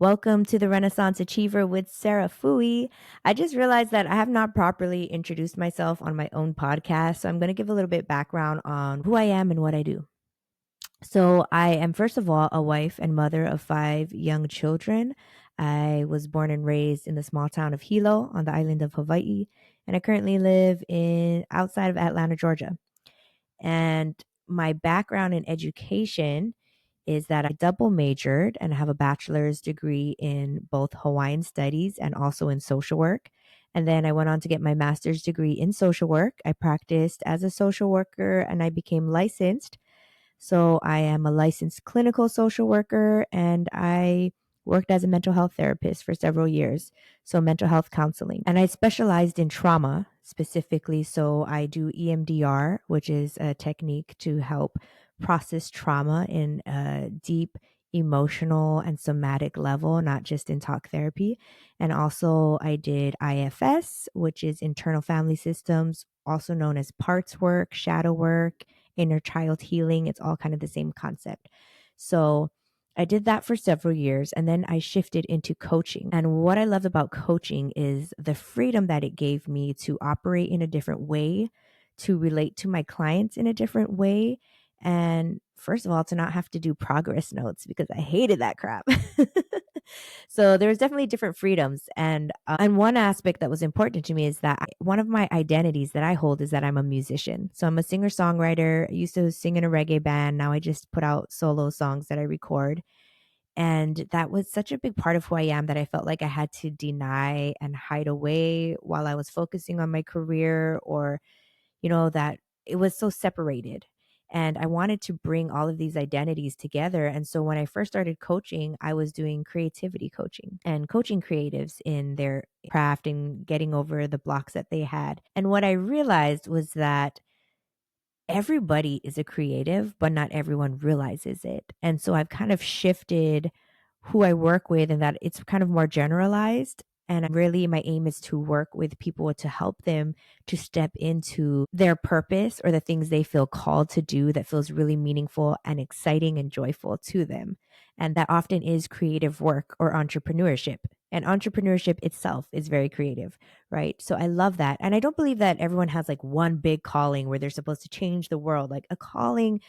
Welcome to the Renaissance Achiever with Sarah Fui. I just realized that I have not properly introduced myself on my own podcast. So I'm going to give a little bit background on who I am and what I do. So I am, first of all, a wife and mother of 5 young children. I was born and raised in the small town of Hilo on the island of Hawaii, and I currently live in outside of Atlanta, Georgia. And my background in education is that I double majored and have a bachelor's degree in both Hawaiian studies and also in social work. And then I went on to get my master's degree in social work. I practiced as a social worker and I became licensed. So I am a licensed clinical social worker and I worked as a mental health therapist for several years. So mental health counseling. And I specialized in trauma specifically. So I do EMDR, which is a technique to help process trauma in a deep emotional and somatic level, not just in talk therapy. And also I did IFS, which is internal family systems, also known as parts work, shadow work, inner child healing. It's all kind of the same concept. So I did that for several years and then I shifted into coaching. And what I love about coaching is the freedom that it gave me to operate in a different way, to relate to my clients in a different way. And first of all, to not have to do progress notes because I hated that crap. So there's definitely different freedoms, and one aspect that was important to me is that one of my identities that I hold is that I'm a musician. So I'm a singer songwriter. I used to sing in a reggae band. Now I just put out solo songs that I record, and that was such a big part of who I am that I felt like I had to deny and hide away while I was focusing on my career, or that it was so separated. And I wanted to bring all of these identities together. And so when I first started coaching, I was doing creativity coaching and coaching creatives in their craft and getting over the blocks that they had. And what I realized was that everybody is a creative, but not everyone realizes it. And so I've kind of shifted who I work with and that it's kind of more generalized. And really, my aim is to work with people to help them to step into their purpose or the things they feel called to do that feels really meaningful and exciting and joyful to them. And that often is creative work or entrepreneurship. And entrepreneurship itself is very creative, right? So I love that. And I don't believe that everyone has like one big calling where they're supposed to change the world. Like a calling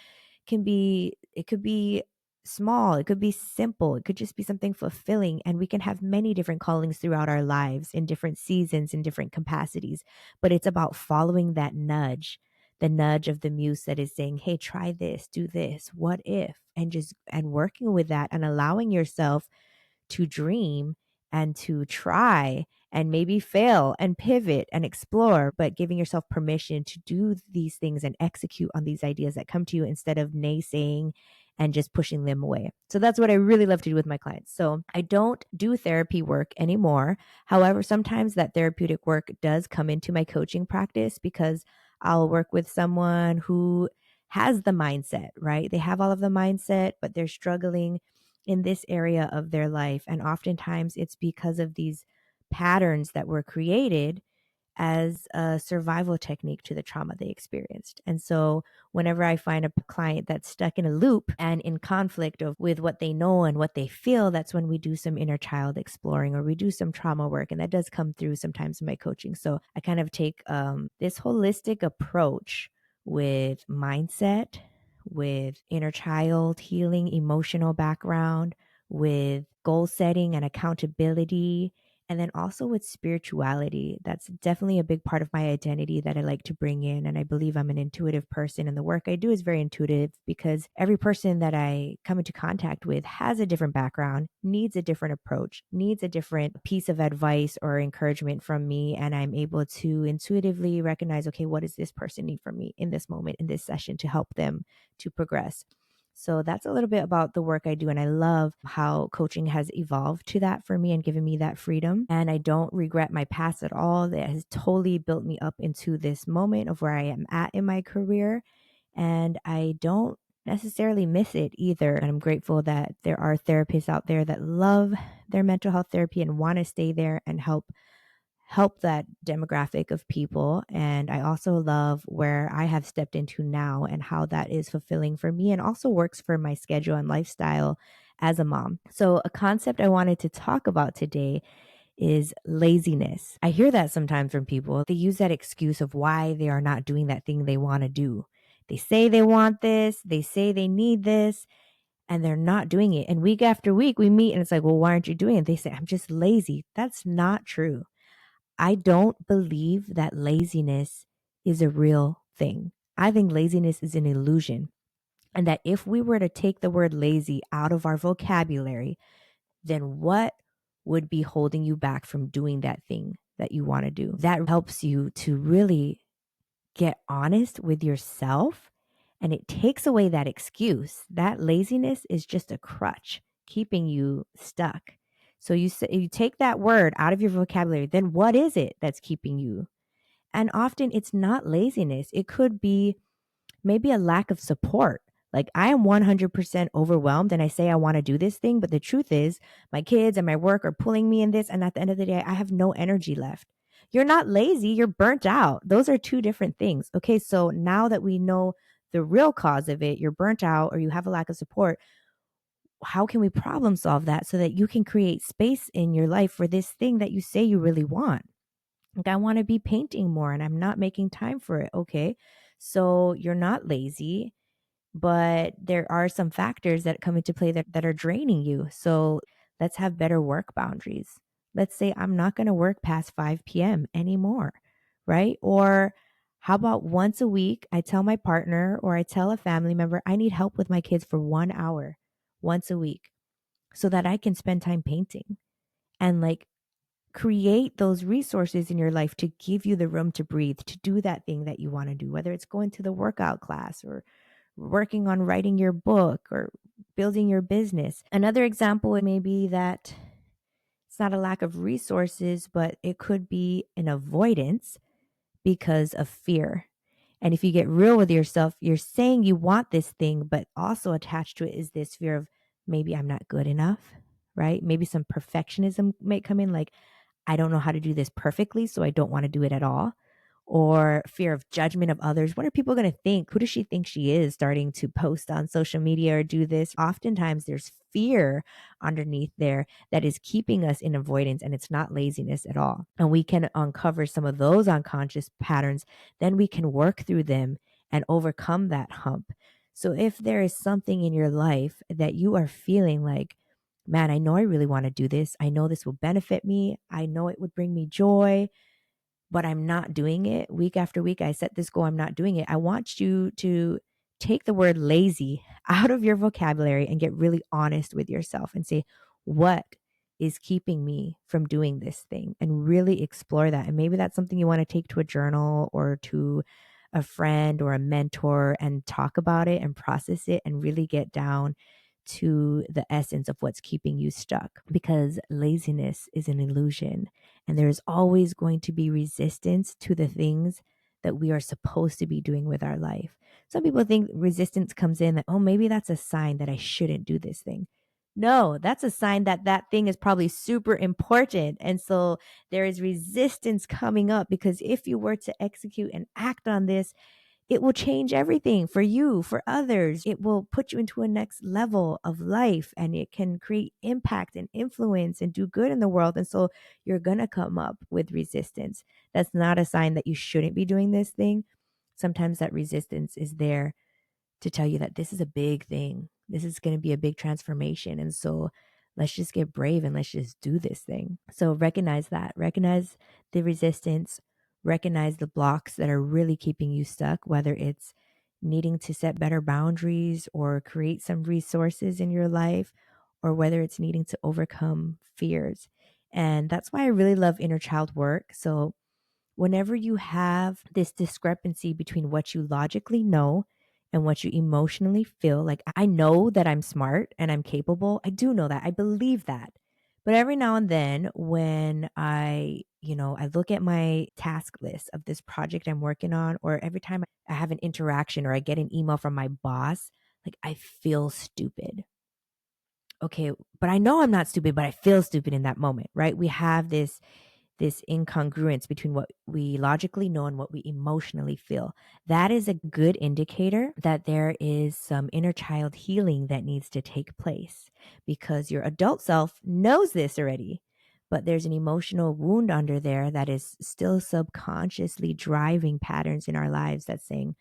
it could be small, it could be simple, it could just be something fulfilling. And we can have many different callings throughout our lives in different seasons, in different capacities. But it's about following that nudge, the nudge of the muse that is saying, hey, try this, do this, what if? And working with that and allowing yourself to dream and to try and maybe fail and pivot and explore, but giving yourself permission to do these things and execute on these ideas that come to you instead of naysaying and just pushing them away. So that's what I really love to do with my clients. So I don't do therapy work anymore. However, sometimes that therapeutic work does come into my coaching practice because I'll work with someone who has the mindset, right? They have all of the mindset, but they're struggling in this area of their life. And oftentimes it's because of these patterns that were created as a survival technique to the trauma they experienced. And so whenever I find a client that's stuck in a loop and in conflict with what they know and what they feel, that's when we do some inner child exploring or we do some trauma work. And that does come through sometimes in my coaching. So I kind of take this holistic approach with mindset, with inner child healing, emotional background, with goal setting and accountability, and then also with spirituality. That's definitely a big part of my identity that I like to bring in. And I believe I'm an intuitive person, and the work I do is very intuitive because every person that I come into contact with has a different background, needs a different approach, needs a different piece of advice or encouragement from me. And I'm able to intuitively recognize, okay, what does this person need from me in this moment, in this session to help them to progress? So that's a little bit about the work I do. And I love how coaching has evolved to that for me and given me that freedom. And I don't regret my past at all. That has totally built me up into this moment of where I am at in my career. And I don't necessarily miss it either. And I'm grateful that there are therapists out there that love their mental health therapy and want to stay there and help that demographic of people. And I also love where I have stepped into now and how that is fulfilling for me and also works for my schedule and lifestyle as a mom. So, a concept I wanted to talk about today is laziness. I hear that sometimes from people. They use that excuse of why they are not doing that thing they want to do. They say they want this, they say they need this, and they're not doing it. And week after week, we meet and it's like, well, why aren't you doing it? They say, I'm just lazy. That's not true. I don't believe that laziness is a real thing. I think laziness is an illusion. And that if we were to take the word lazy out of our vocabulary, then what would be holding you back from doing that thing that you want to do? That helps you to really get honest with yourself, and it takes away that excuse. That laziness is just a crutch keeping you stuck. So you take that word out of your vocabulary, then what is it that's keeping you? And often it's not laziness. It could be maybe a lack of support. Like I am 100% overwhelmed and I say I want to do this thing, but the truth is my kids and my work are pulling me in this. And at the end of the day, I have no energy left. You're not lazy, you're burnt out. Those are two different things. Okay, so now that we know the real cause of it, you're burnt out or you have a lack of support, how can we problem solve that so that you can create space in your life for this thing that you say you really want? Like, I want to be painting more and I'm not making time for it. Okay, so you're not lazy, but there are some factors that come into play that are draining you. So let's have better work boundaries. Let's say I'm not going to work past 5 p.m. anymore, right? Or how about once a week, I tell my partner or I tell a family member, I need help with my kids for 1 hour once a week so that I can spend time painting and like create those resources in your life to give you the room to breathe, to do that thing that you want to do, whether it's going to the workout class or working on writing your book or building your business. Another example may be that it's not a lack of resources, but it could be an avoidance because of fear. And if you get real with yourself, you're saying you want this thing, but also attached to it is this fear of maybe I'm not good enough, right? Maybe some perfectionism may come in, like, I don't know how to do this perfectly, so I don't want to do it at all. Or fear of judgment of others. What are people going to think? Who does she think she is starting to post on social media or do this? Oftentimes there's fear underneath there that is keeping us in avoidance, and it's not laziness at all. And we can uncover some of those unconscious patterns, then we can work through them and overcome that hump. So if there is something in your life that you are feeling like, man, I know I really want to do this. I know this will benefit me. I know it would bring me joy, but I'm not doing it. Week after week, I set this goal. I'm not doing it. I want you to take the word lazy out of your vocabulary and get really honest with yourself and say, what is keeping me from doing this thing? And really explore that. And maybe that's something you want to take to a journal or to a friend or a mentor and talk about it and process it and really get down to the essence of what's keeping you stuck, because laziness is an illusion and there's always going to be resistance to the things that we are supposed to be doing with our life. Some people think resistance comes in that, oh, maybe that's a sign that I shouldn't do this thing. No, that's a sign that that thing is probably super important. And so there is resistance coming up because if you were to execute and act on this, it will change everything for you, for others. It will put you into a next level of life and it can create impact and influence and do good in the world. And so you're going to come up with resistance. That's not a sign that you shouldn't be doing this thing. Sometimes that resistance is there to tell you that this is a big thing. This is going to be a big transformation. And so let's just get brave and let's just do this thing. So recognize that, recognize the resistance, recognize the blocks that are really keeping you stuck, whether it's needing to set better boundaries or create some resources in your life, or whether it's needing to overcome fears. And that's why I really love inner child work. So whenever you have this discrepancy between what you logically know and what you emotionally feel, like I know that I'm smart and I'm capable. I do know that. I believe that. But every now and then when I look at my task list of this project I'm working on, or every time I have an interaction or I get an email from my boss, like I feel stupid. Okay, but I know I'm not stupid, but I feel stupid in that moment, right? We have this this incongruence between what we logically know and what we emotionally feel. That is a good indicator that there is some inner child healing that needs to take place because your adult self knows this already. But there's an emotional wound under there that is still subconsciously driving patterns in our lives that's saying,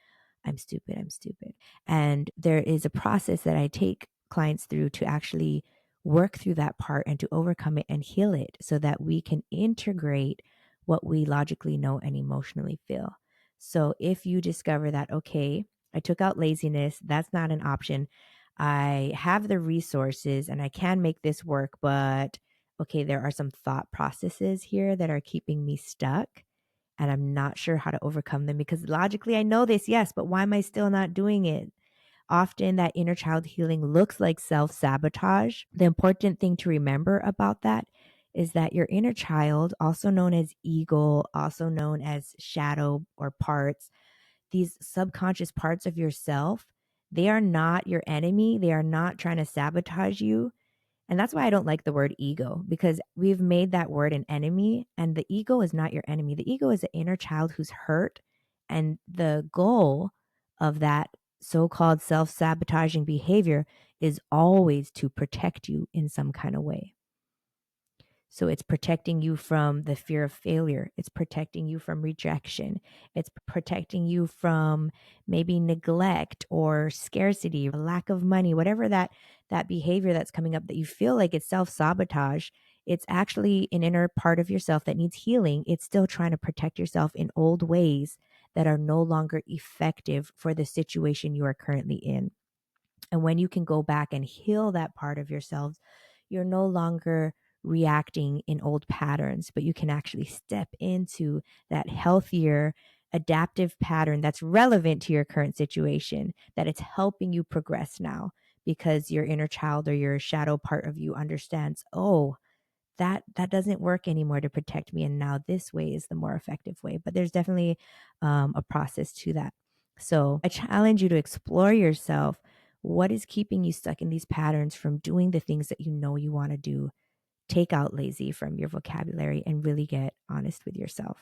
I'm stupid, I'm stupid. And there is a process that I take clients through to actually work through that part and to overcome it and heal it so that we can integrate what we logically know and emotionally feel. So if you discover that, okay, I took out laziness, that's not an option. I have the resources and I can make this work, but okay, there are some thought processes here that are keeping me stuck and I'm not sure how to overcome them because logically I know this, yes, but why am I still not doing it? Often that inner child healing looks like self sabotage. The important thing to remember about that is that your inner child, also known as ego, also known as shadow or parts, these subconscious parts of yourself, they are not your enemy. They are not trying to sabotage you. And that's why I don't like the word ego because we've made that word an enemy and the ego is not your enemy. The ego is an inner child who's hurt. And the goal of that so called self sabotaging behavior is always to protect you in some kind of way. So it's protecting you from the fear of failure. It's protecting you from rejection. It's protecting you from maybe neglect or scarcity, or lack of money, whatever that behavior that's coming up that you feel like it's self-sabotage. It's actually an inner part of yourself that needs healing. It's still trying to protect yourself in old ways that are no longer effective for the situation you are currently in. And when you can go back and heal that part of yourselves, you're no longer reacting in old patterns, but you can actually step into that healthier, adaptive pattern that's relevant to your current situation, that it's helping you progress now because your inner child or your shadow part of you understands, oh, that doesn't work anymore to protect me and now this way is the more effective way, but there's definitely a process to that. So I challenge you to explore yourself. What is keeping you stuck in these patterns from doing the things that you know you want to do? Take out lazy from your vocabulary and really get honest with yourself.